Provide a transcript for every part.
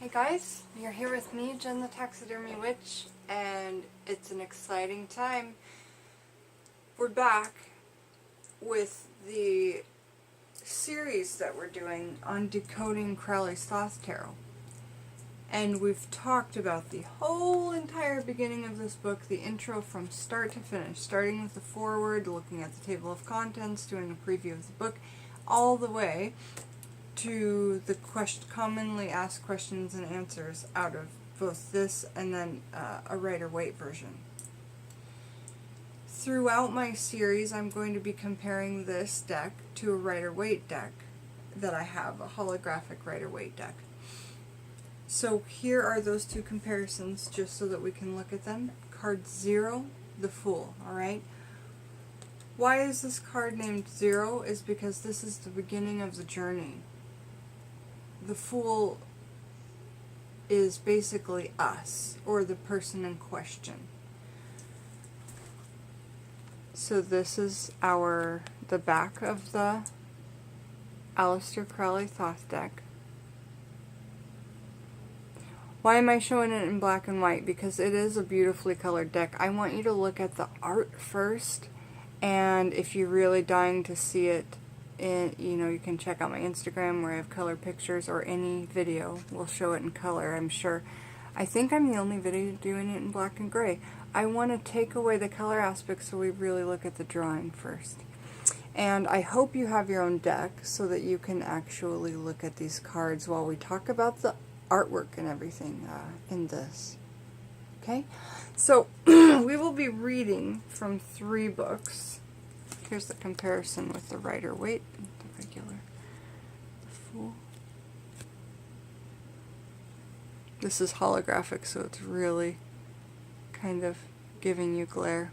Hey guys, you're here with me, Jen the Taxidermy Witch, and it's an exciting time. We're back with the series that we're doing on decoding Crowley's Thoth Tarot. And we've talked about the whole entire beginning of this book, the intro from start to finish, starting with the foreword, looking at the table of contents, doing a preview of the book, all the way to the commonly asked questions and answers out of both this and then a Rider-Waite version. Throughout my series, I'm going to be comparing this deck to a Rider-Waite deck that I have, a holographic Rider-Waite deck. So here are those two comparisons, just so that we can look at them. Card 0, the Fool, alright? Why is this card named 0? Is because this is the beginning of the journey. The Fool is basically us, or the person in question. So this is the back of the Aleister Crowley Thoth deck. Why am I showing it in black and white? Because it is a beautifully colored deck. I want you to look at the art first, and if you're really dying to see it, you can check out my Instagram where I have color pictures, or any video will show it in color, I'm sure. I think I'm the only video doing it in black and gray. I want to take away the color aspect so we really look at the drawing first. And I hope you have your own deck so that you can actually look at these cards while we talk about the artwork and everything in this. Okay? So, we will be reading from 3 books. Here's the comparison with the Rider-Waite, the regular Fool. This is holographic, so it's really kind of giving you glare.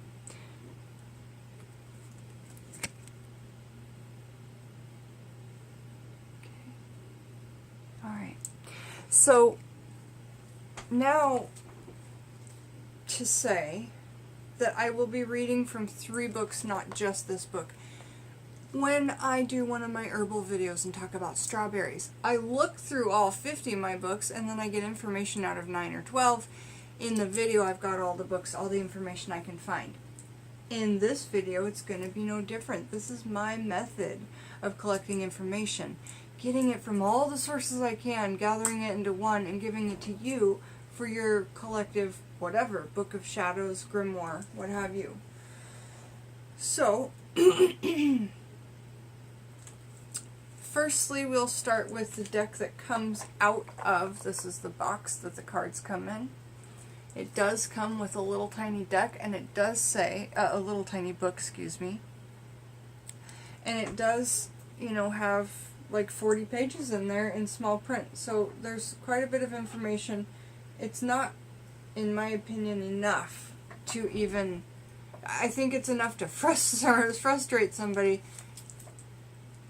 Okay. Alright. So, now to say that I will be reading from 3 books, not just this book. When I do one of my herbal videos and talk about strawberries, I look through all 50 of my books and then I get information out of 9 or 12. In the video I've got all the books, all the information I can find. In this video it's going to be no different. This is my method of collecting information. Getting it from all the sources I can, gathering it into one and giving it to you for your collective whatever, Book of Shadows, Grimoire, what have you. So, firstly we'll start with the deck that comes out of, this is the box that the cards come in. It does come with a little tiny deck, and it does say, a little tiny book, excuse me. And it does, have like 40 pages in there in small print. So there's quite a bit of information. It's not, in my opinion, enough to even, I think it's enough to frustrate somebody.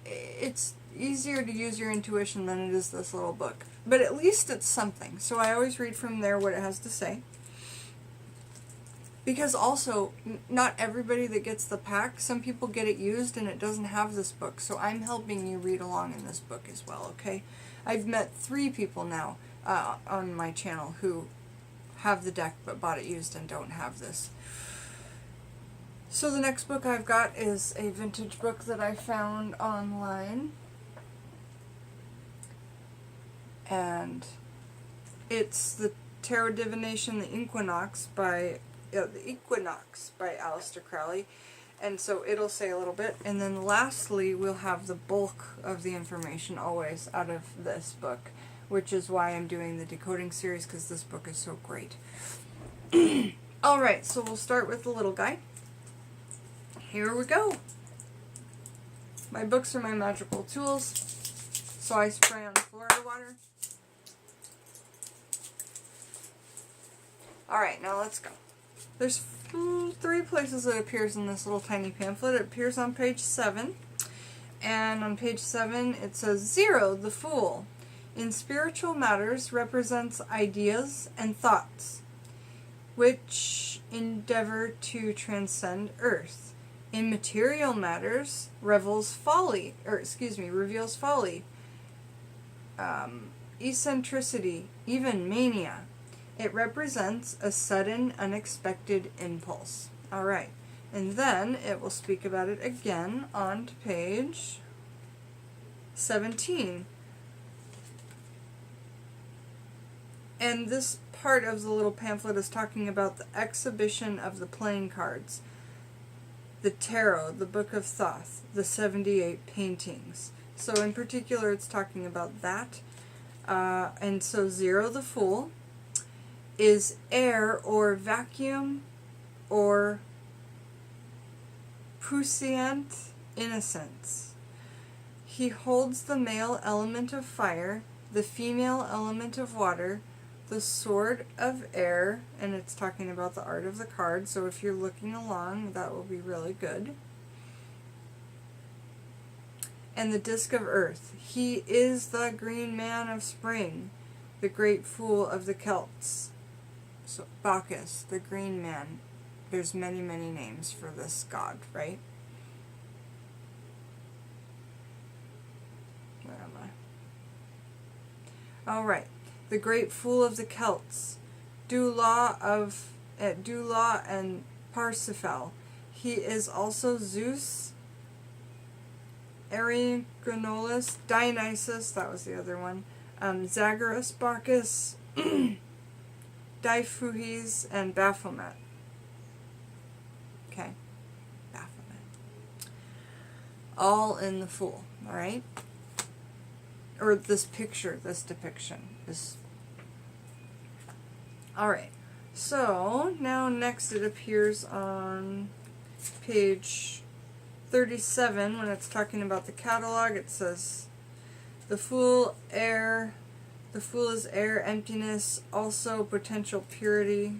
It's easier to use your intuition than it is this little book. But at least it's something. So I always read from there what it has to say. Because also, not everybody that gets the pack, some people get it used and it doesn't have this book. So I'm helping you read along in this book as well, okay? I've met 3 people now on my channel who have the deck but bought it used and don't have this. So the next book I've got is a vintage book that I found online. And it's the Tarot Divination, the Equinox by Aleister Crowley. And so it'll say a little bit. And then lastly, we'll have the bulk of the information always out of this book, which is why I'm doing the decoding series, because this book is so great. Alright, so we'll start with the little guy. Here we go. My books are my magical tools, so I spray on Florida water. Alright, now let's go. There's 3 places it appears in this little tiny pamphlet. It appears on page 7. And on page 7 it says, 0, the Fool, in spiritual matters represents ideas and thoughts, which endeavor to transcend earth. In material matters reveals folly, reveals folly. eccentricity, even mania. It represents a sudden, unexpected impulse. All right. And then it will speak about it again on to page 17. And this part of the little pamphlet is talking about the exhibition of the playing cards, the tarot, the Book of Thoth, the 78 paintings. So in particular, it's talking about that. And so Zero the Fool is air or vacuum or puissant innocence. He holds the male element of fire, the female element of water, the sword of air, and it's talking about the art of the card, so if you're looking along, that will be really good. And the disc of earth. He is the green man of spring, the great fool of the Celts. So Bacchus, the green man. There's many, many names for this god, right? Where am I? All right. The great fool of the Celts, Dulaw and Parsifal. He is also Zeus, Arigonolus, Dionysus, that was the other one, Zagorus, Bacchus, Diphuhes, and Baphomet. Okay, Baphomet. All in the Fool, alright? Or this picture, this depiction is... Alright, so now next it appears on page 37 when it's talking about the catalog. It says, the Fool is air, emptiness, also potential purity.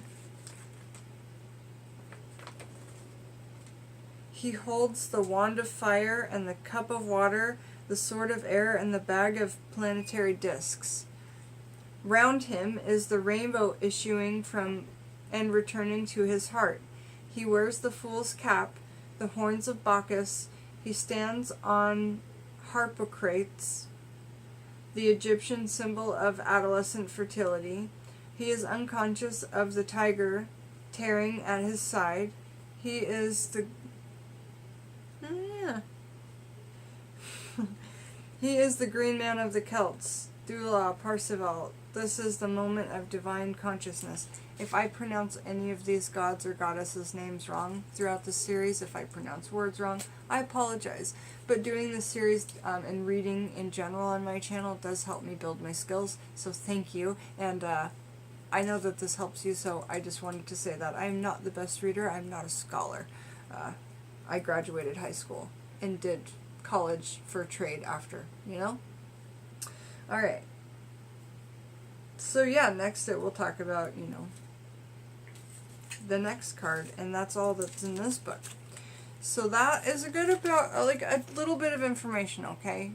He holds the wand of fire and the cup of water, the sword of air, and the bag of planetary discs. Round him is the rainbow issuing from and returning to his heart. He wears the fool's cap, the horns of Bacchus. He stands on Harpocrates, the Egyptian symbol of adolescent fertility. He is unconscious of the tiger tearing at his side. He is the... He is the green man of the Celts, Dulaw, Parsifal. This is the moment of divine consciousness. If I pronounce any of these gods or goddesses' names wrong throughout the series, if I pronounce words wrong, I apologize. But doing this series and reading in general on my channel does help me build my skills, so thank you. And I know that this helps you, so I just wanted to say that. I'm not the best reader. I'm not a scholar. I graduated high school and did college for trade after, you know? Alright. So yeah, next it will talk about, you know, the next card, and that's all that's in this book. So that is a good about, like, a little bit of information, okay?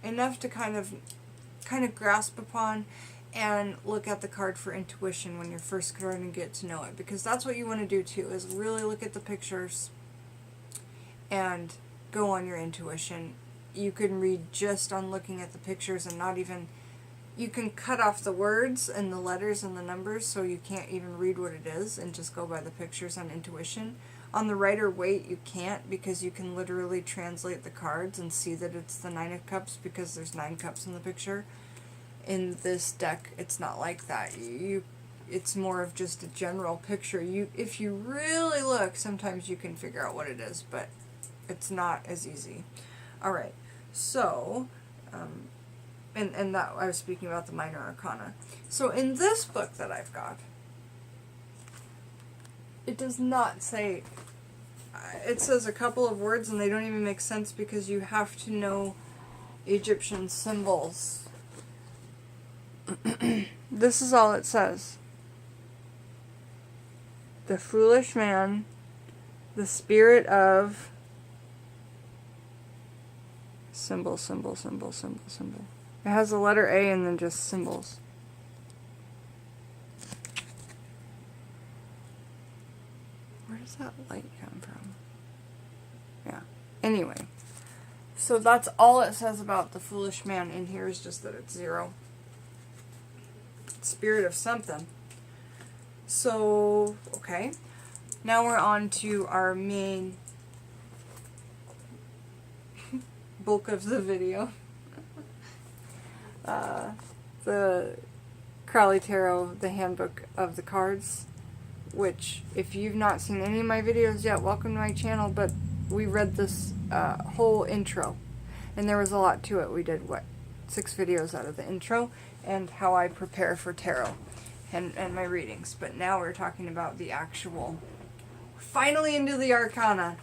Enough to kind of grasp upon and look at the card for intuition when you're first starting to get to know it, because that's what you want to do too, is really look at the pictures and go on your intuition. You can read just on looking at the pictures and not even... You can cut off the words and the letters and the numbers so you can't even read what it is and just go by the pictures on intuition. On the Rider-Waite you can't, because you can literally translate the cards and see that it's the Nine of Cups because there's 9 cups in the picture. In this deck it's not like that. It's more of just a general picture. If you really look, sometimes you can figure out what it is, but it's not as easy. Alright, so, and that I was speaking about the Minor Arcana. So in this book that I've got, it does not say, it says a couple of words and they don't even make sense because you have to know Egyptian symbols. This is all it says. The foolish man, the spirit of... Symbol, symbol, symbol, symbol, symbol. It has a letter A and then just symbols. Where does that light come from? Yeah. Anyway. So that's all it says about the foolish man in here, is just that it's 0. spirit of something. So, okay. Now we're on to our main bulk of the video. The Crowley Tarot, the handbook of the cards, which, if you've not seen any of my videos yet, welcome to my channel, but we read this whole intro, and there was a lot to it. We did, what, 6 videos out of the intro, and how I prepare for tarot, and my readings. But now we're talking about the actual, finally into the Arcana.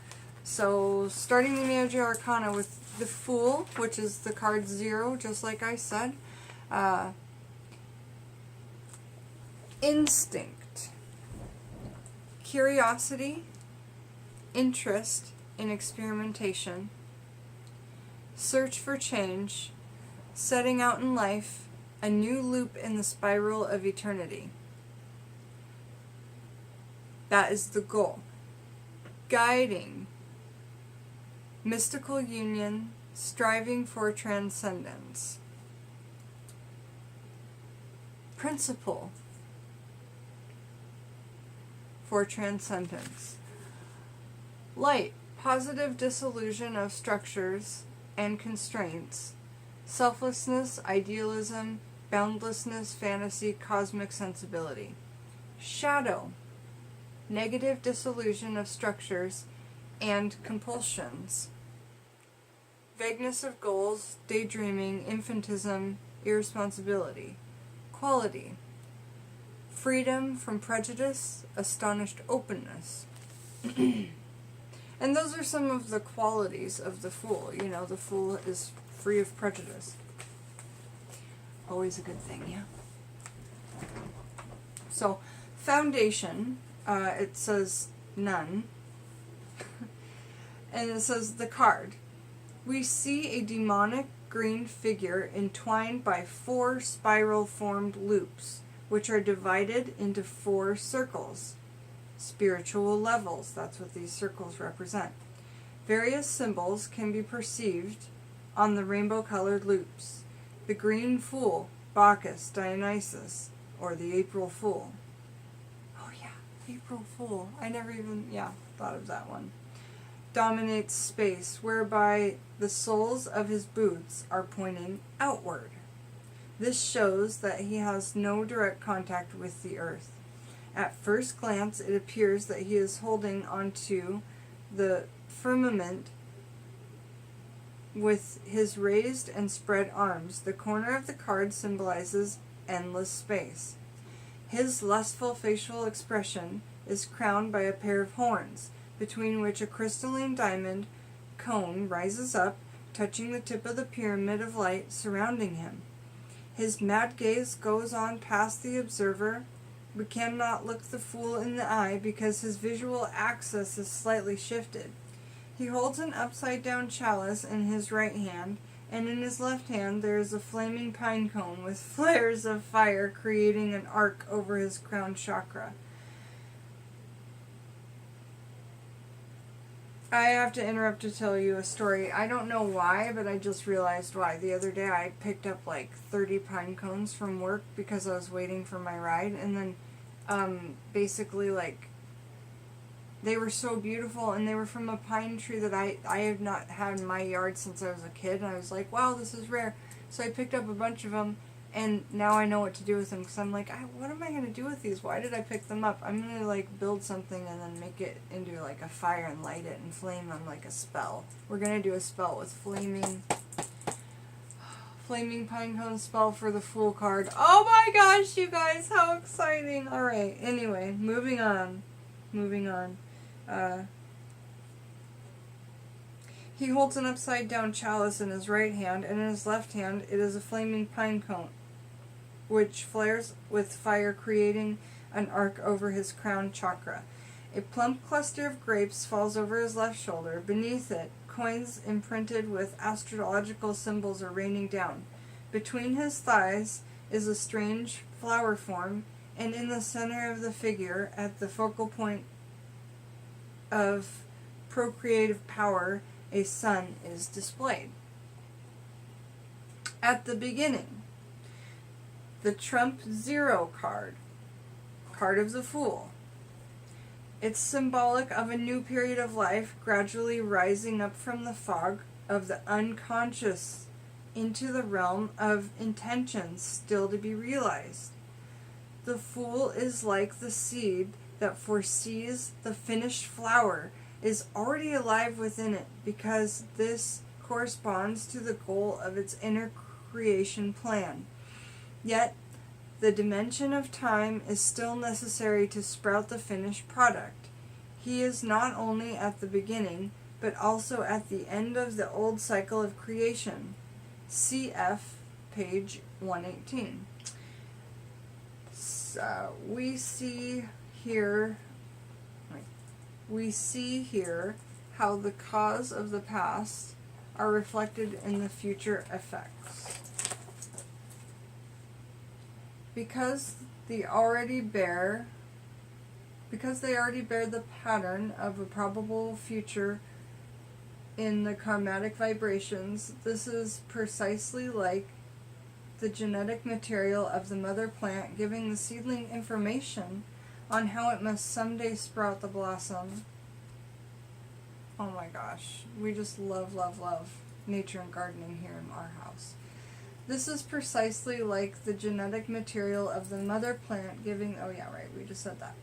So, starting the Major Arcana with the Fool, which is the card 0, just like I said. Instinct, curiosity, interest in experimentation, search for change, setting out in life, a new loop in the spiral of eternity. That is the goal. Guiding, mystical union, striving for transcendence. Principle for transcendence. Light, positive dissolution of structures and constraints. Selflessness, idealism, boundlessness, fantasy, cosmic sensibility. Shadow, negative dissolution of structures and compulsions. Vagueness of goals, daydreaming, infantism, irresponsibility. Quality, freedom from prejudice, astonished openness. And those are some of the qualities of the Fool. You know, the Fool is free of prejudice. Always a good thing, yeah. So, foundation, it says none. And it says the card. We see a demonic green figure entwined by 4 spiral-formed loops, which are divided into 4 circles. Spiritual levels, that's what these circles represent. Various symbols can be perceived on the rainbow-colored loops. The green Fool, Bacchus, Dionysus, or the April Fool. Oh yeah, April Fool. I never even, thought of that one. Dominates space, whereby the soles of his boots are pointing outward. This shows that he has no direct contact with the earth. At first glance, it appears that he is holding onto the firmament with his raised and spread arms. The corner of the card symbolizes endless space. His lustful facial expression is crowned by a pair of horns, between which a crystalline diamond cone rises up, touching the tip of the pyramid of light surrounding him. His mad gaze goes on past the observer. We cannot look the Fool in the eye because his visual axis is slightly shifted. He holds an upside-down chalice in his right hand, and in his left hand there is a flaming pine cone with flares of fire creating an arc over his crown chakra. I have to interrupt to tell you a story. I don't know why, but I just realized why. The other day I picked up like 30 pine cones from work because I was waiting for my ride, and then basically like they were so beautiful, and they were from a pine tree that I have not had in my yard since I was a kid, and I was like, wow, this is rare. So I picked up a bunch of them, and now I know what to do with them, because I'm like, what am I going to do with these? Why did I pick them up? I'm going to like build something and then make it into like a fire and light it and flame them like a spell. We're going to do a spell with flaming pine cone spell for the Fool card. Oh my gosh, you guys, how exciting. Alright, anyway, moving on. He holds an upside-down chalice in his right hand, and in his left hand it is a flaming pine cone, which flares with fire, creating an arc over his crown chakra. A plump cluster of grapes falls over his left shoulder. Beneath it, coins imprinted with astrological symbols are raining down. Between his thighs is a strange flower form, and in the center of the figure, at the focal point of procreative power, a sun is displayed. At the beginning, The Trump Zero card. Card of the Fool. It's symbolic of a new period of life gradually rising up from the fog of the unconscious into the realm of intentions still to be realized. The Fool is like the seed that foresees the finished flower is already alive within it, because this corresponds to the goal of its inner creation plan. Yet, the dimension of time is still necessary to sprout the finished product. He is not only at the beginning, but also at the end of the old cycle of creation. CF, page 118. So, we see here how the cause of the past are reflected in the future effects. Because they already bear the pattern of a probable future in the karmatic vibrations, this is precisely like the genetic material of the mother plant giving the seedling information on how it must someday sprout the blossom. Oh my gosh, we just love nature and gardening here in our house. This is precisely like the genetic material of the mother plant giving, oh yeah, right, we just said that.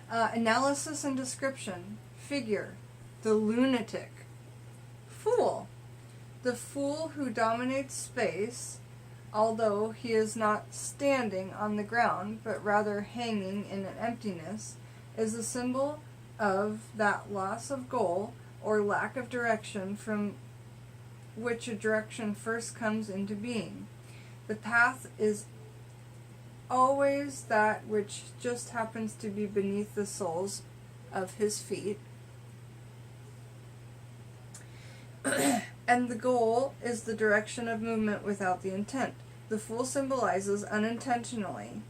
Analysis and description. Figure. The lunatic. Fool. The fool who dominates space, although he is not standing on the ground, but rather hanging in an emptiness, is a symbol of that loss of goal or lack of direction from which a direction first comes into being. The path is always that which just happens to be beneath the soles of his feet. And the goal is the direction of movement without the intent. The fool symbolizes unintentionally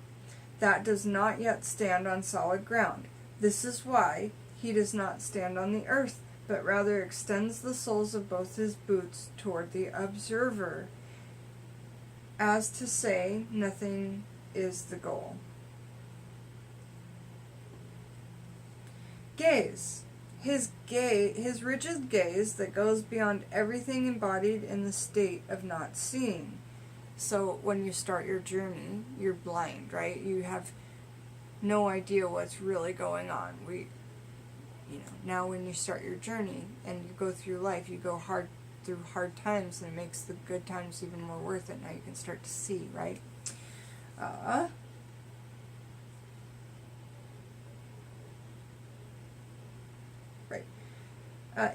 that does not yet stand on solid ground. This is why he does not stand on the earth, but rather extends the soles of both his boots toward the observer, as to say, nothing is the goal. Gaze. His rigid gaze that goes beyond everything embodied in the state of not seeing. So when you start your journey, you're blind, right? You have no idea what's really going on. Now when you start your journey and you go through life, you go through hard times, and it makes the good times even more worth it. Now you can start to see, right?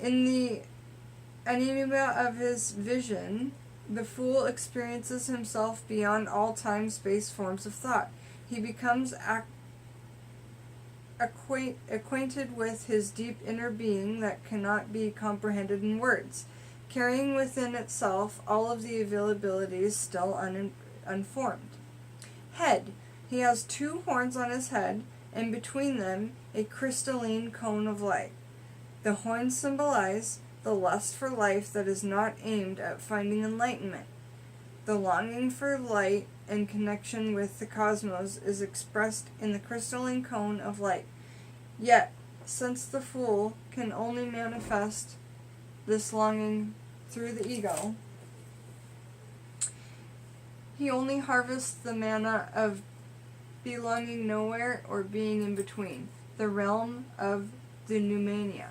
In the enigma of his vision, the fool experiences himself beyond all time-space forms of thought. He becomes acquainted with his deep inner being that cannot be comprehended in words, carrying within itself all of the availabilities still unformed. Head. He has 2 horns on his head, and between them a crystalline cone of light. The horns symbolize the lust for life that is not aimed at finding enlightenment. The longing for light and connection with the cosmos is expressed in the crystalline cone of light. Yet, since the fool can only manifest this longing through the ego, he only harvests the manna of belonging nowhere or being in between, the realm of the pneumania,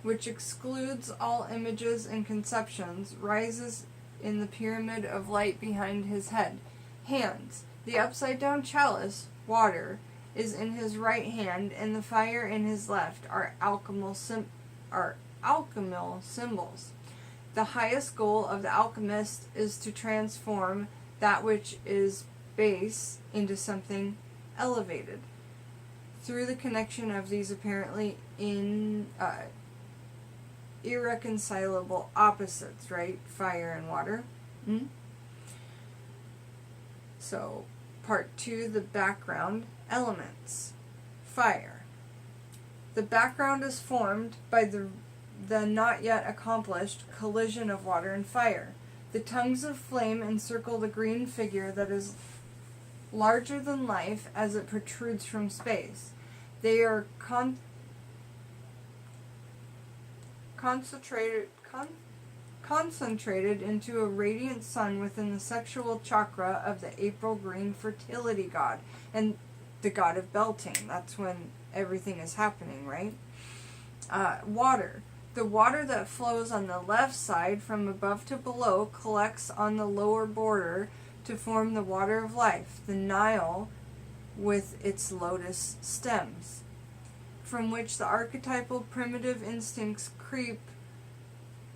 which excludes all images and conceptions, rises in the pyramid of light behind his head. Hands. The upside-down chalice, water, is in his right hand, and the fire in his left are alchemical symbols. The highest goal of the alchemist is to transform that which is base into something elevated. Through the connection of these apparently irreconcilable opposites, right? Fire and water. So, part 2, the background elements. Fire. The background is formed by the not yet accomplished collision of water and fire. The tongues of flame encircle the green figure that is larger than life as it protrudes from space. They are concentrated into a radiant sun within the sexual chakra of the April green fertility god and the god of belting. That's when everything is happening, right? Water. The water that flows on the left side from above to below collects on the lower border to form the water of life, the Nile with its lotus stems, from which the archetypal primitive instincts creep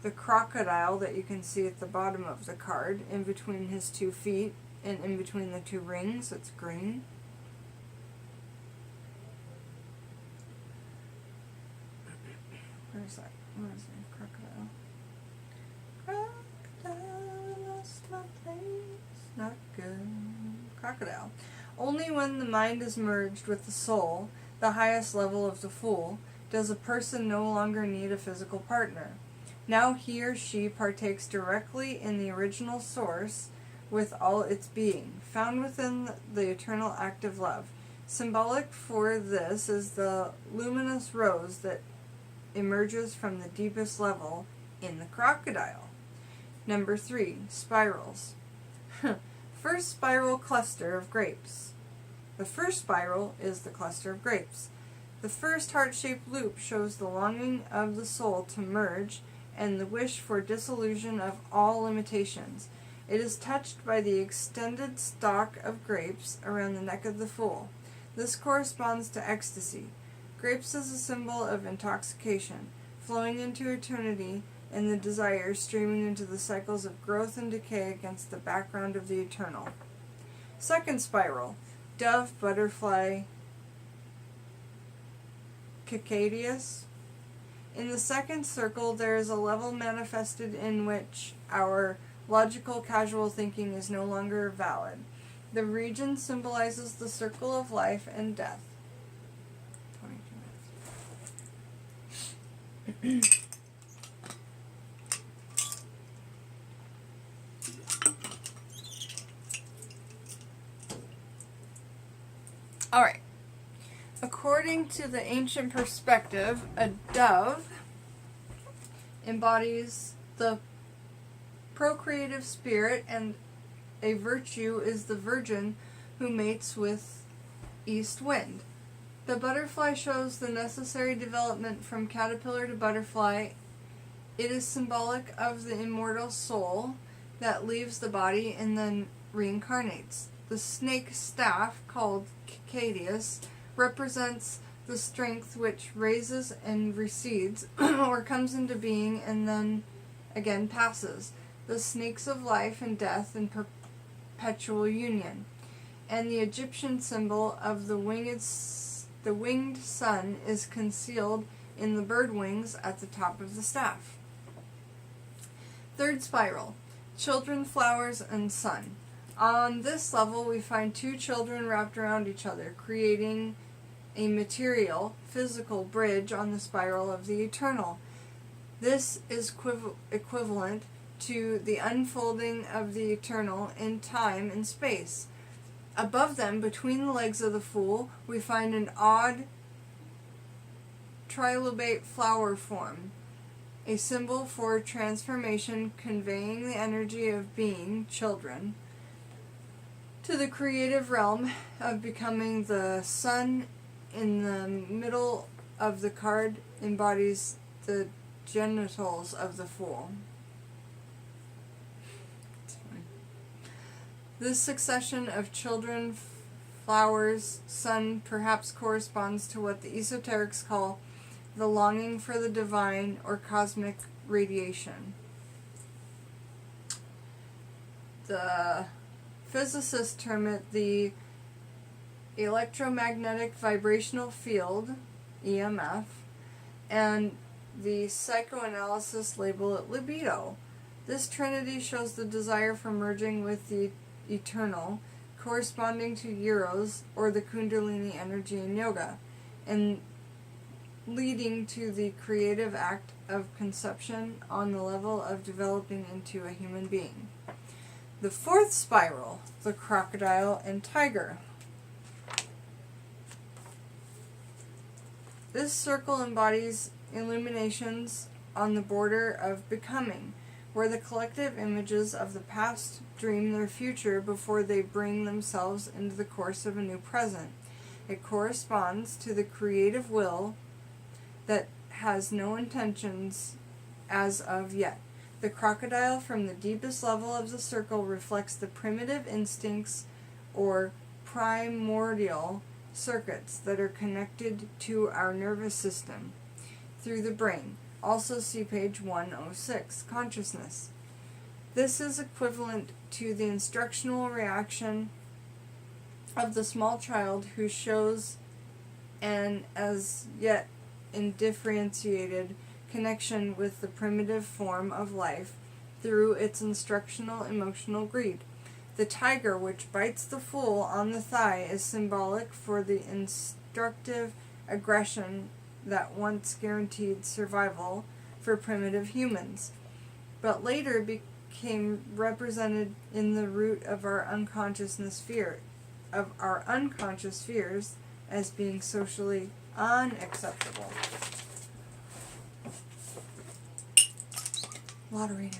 the crocodile that you can see at the bottom of the card, in between his 2 feet and in between the 2 rings. It's green. Where's that? Where is it? Crocodile. Crocodile, lost my place. Not good. Crocodile. Only when the mind is merged with the soul, the highest level of the Fool, does a person no longer need a physical partner. Now he or she partakes directly in the original source with all its being, found within the eternal act of love. Symbolic for this is the luminous rose that emerges from the deepest level in the crocodile. Number 3, spirals. First spiral cluster of grapes. The first spiral is the cluster of grapes. The first heart-shaped loop shows the longing of the soul to merge and the wish for dissolution of all limitations. It is touched by the extended stalk of grapes around the neck of the Fool. This corresponds to ecstasy. Grapes is a symbol of intoxication, flowing into eternity, and the desire streaming into the cycles of growth and decay against the background of the eternal. Second spiral, dove, butterfly, Cicadius. In the second circle, there is a level manifested in which our logical casual thinking is no longer valid. The region symbolizes the circle of life and death. 22 minutes. All right. According to the ancient perspective, a dove embodies the procreative spirit, and a virtue is the virgin who mates with east wind. The butterfly shows the necessary development from caterpillar to butterfly. It is symbolic of the immortal soul that leaves the body and then reincarnates. The snake staff, called Cicadius, represents the strength which raises and recedes, or comes into being and then again passes. The snakes of life and death in perpetual union. And the Egyptian symbol of the winged sun is concealed in the bird wings at the top of the staff. Third spiral, children, flowers, and sun. On this level, we find 2 children wrapped around each other, creating a material, physical bridge on the spiral of the eternal. This is equivalent to the unfolding of the eternal in time and space. Above them, between the legs of the Fool, we find an odd trilobate flower form, a symbol for transformation, conveying the energy of being, children, to the creative realm of becoming. The sun in the middle of the card embodies the genitals of the Fool. This succession of children, flowers, sun perhaps corresponds to what the esoterics call the longing for the divine or cosmic radiation. The physicists term it the electromagnetic vibrational field, EMF, and the psychoanalysis label it libido. This trinity shows the desire for merging with the eternal, corresponding to Eros, or the Kundalini energy in yoga, and leading to the creative act of conception on the level of developing into a human being. The fourth spiral, the crocodile and tiger. This circle embodies illuminations on the border of becoming, where the collective images of the past dream their future before they bring themselves into the course of a new present. It corresponds to the creative will that has no intentions as of yet. The crocodile from the deepest level of the circle reflects the primitive instincts or primordial circuits that are connected to our nervous system through the brain. Also see page 106, consciousness. This is equivalent to the instructional reaction of the small child who shows an as yet undifferentiated connection with the primitive form of life through its instructional emotional greed. The tiger which bites the fool on the thigh is symbolic for the instructive aggression that once guaranteed survival for primitive humans, but later became represented in the root of our unconscious fears as being socially unacceptable. A lot of reading.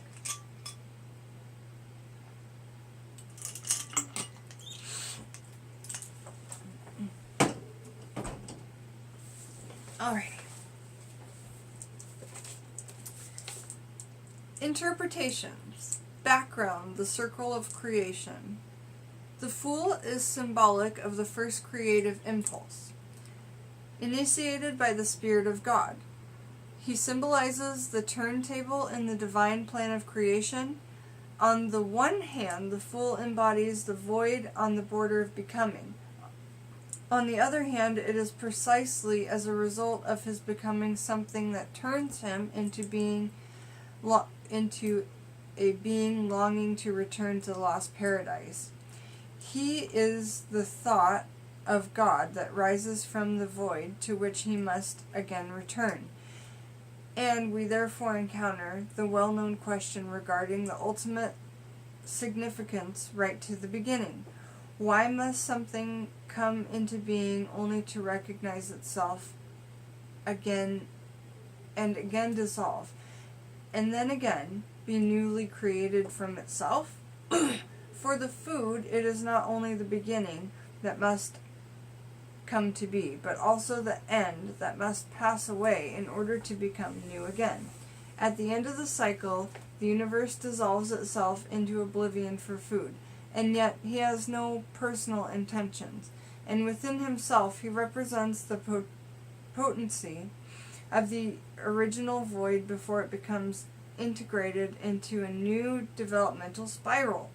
Alrighty. Interpretations. Background, the circle of creation. The fool is symbolic of the first creative impulse, initiated by the Spirit of God. He symbolizes the turntable in the divine plan of creation. On the one hand, the fool embodies the void on the border of becoming. On the other hand, it is precisely as a result of his becoming something that turns him into a being longing to return to the lost paradise. He is the thought of God that rises from the void to which he must again return. And we therefore encounter the well-known question regarding the ultimate significance right to the beginning. Why must something come into being only to recognize itself again and again dissolve, and then again be newly created from itself? For the food, it is not only the beginning that must come to be, but also the end that must pass away in order to become new again. At the end of the cycle, the universe dissolves itself into oblivion for food, and yet he has no personal intentions, and within himself he represents the potency of the original void before it becomes integrated into a new developmental spiral.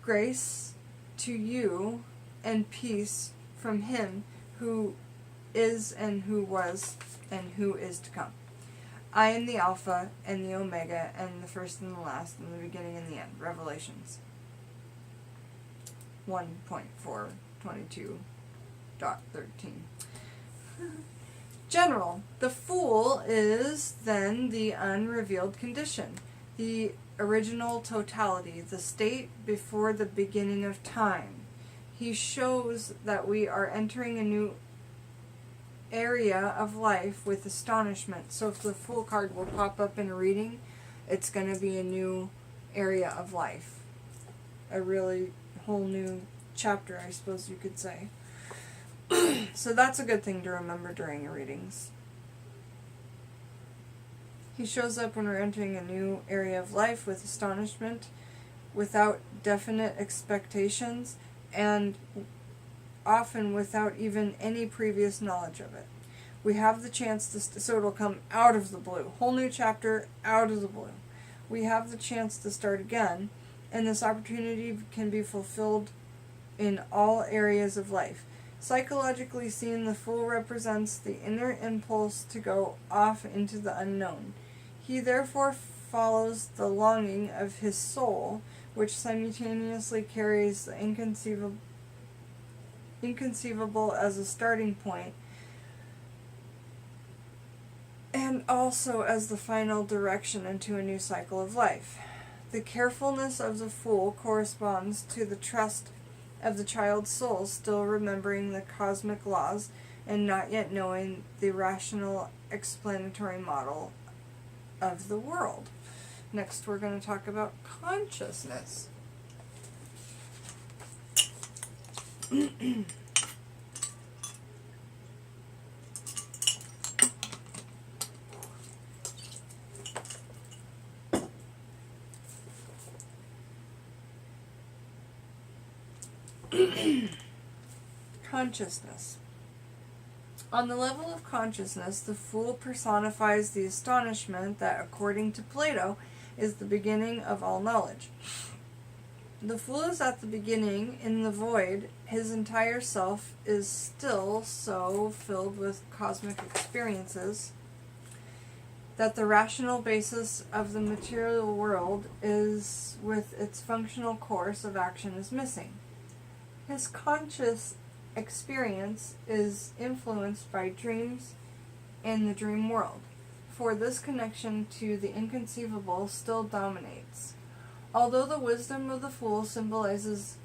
Grace to you and peace from him who is and who was and who is to come. I am the Alpha and the Omega and the first and the last and the beginning and the end. Revelations 1.422.13. General. The fool is then the unrevealed condition, the original totality, the state before the beginning of time. He shows that we are entering a new area of life with astonishment. So if the Fool card will pop up in a reading, it's going to be a new area of life. A really whole new chapter, I suppose you could say. So that's a good thing to remember during your readings. He shows up when we're entering a new area of life with astonishment, without definite expectations, and often without even any previous knowledge of it. We have the chance to, so it'll come out of the blue. Whole new chapter, out of the blue. We have the chance to start again, and this opportunity can be fulfilled in all areas of life. Psychologically seen, the Fool represents the inner impulse to go off into the unknown. He therefore follows the longing of his soul, which simultaneously carries the inconceivable as a starting point, and also as the final direction into a new cycle of life. The carefulness of the fool corresponds to the trust of the child's soul, still remembering the cosmic laws and not yet knowing the rational explanatory model of the world. Next, we're going to talk about consciousness. Consciousness. On the level of consciousness, the fool personifies the astonishment that, according to Plato, is the beginning of all knowledge. The fool is at the beginning, in the void. His entire self is still so filled with cosmic experiences that the rational basis of the material world is, with its functional course of action, is missing. His conscious experience is influenced by dreams in the dream world, for this connection to the inconceivable still dominates. Although the wisdom of the fool symbolizes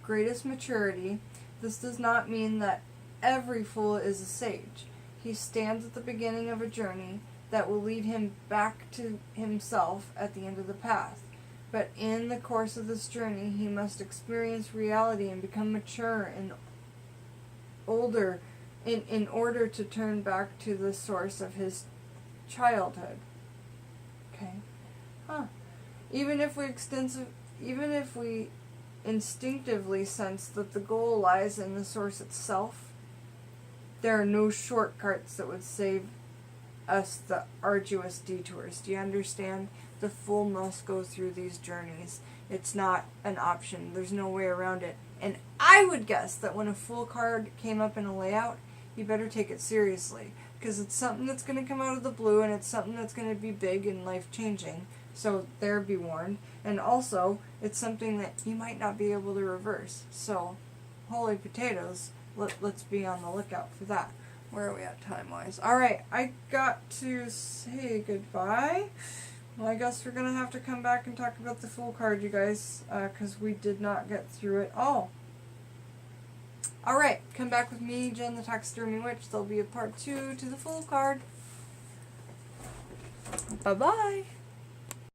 greatest maturity, this does not mean that every fool is a sage. He stands at the beginning of a journey that will lead him back to himself at the end of the path. But in the course of this journey, he must experience reality and become mature and older in order to turn back to the source of his childhood. Okay? Even if we instinctively sense that the goal lies in the source itself, there are no shortcuts that would save us the arduous detours. Do you understand? The fool must go through these journeys. It's not an option. There's no way around it. And I would guess that when a fool card came up in a layout, you better take it seriously, because it's something that's going to come out of the blue, and it's something that's going to be big and life-changing. So there, be warned. And also, it's something that you might not be able to reverse. So, holy potatoes, let's be on the lookout for that. Where are we at time-wise? Alright, I got to say goodbye. Well, I guess we're going to have to come back and talk about the Fool card, you guys, because we did not get through it all. Alright, come back with me, Jen the Taxidermy Witch. There'll be a part 2 to the Fool card. Bye-bye.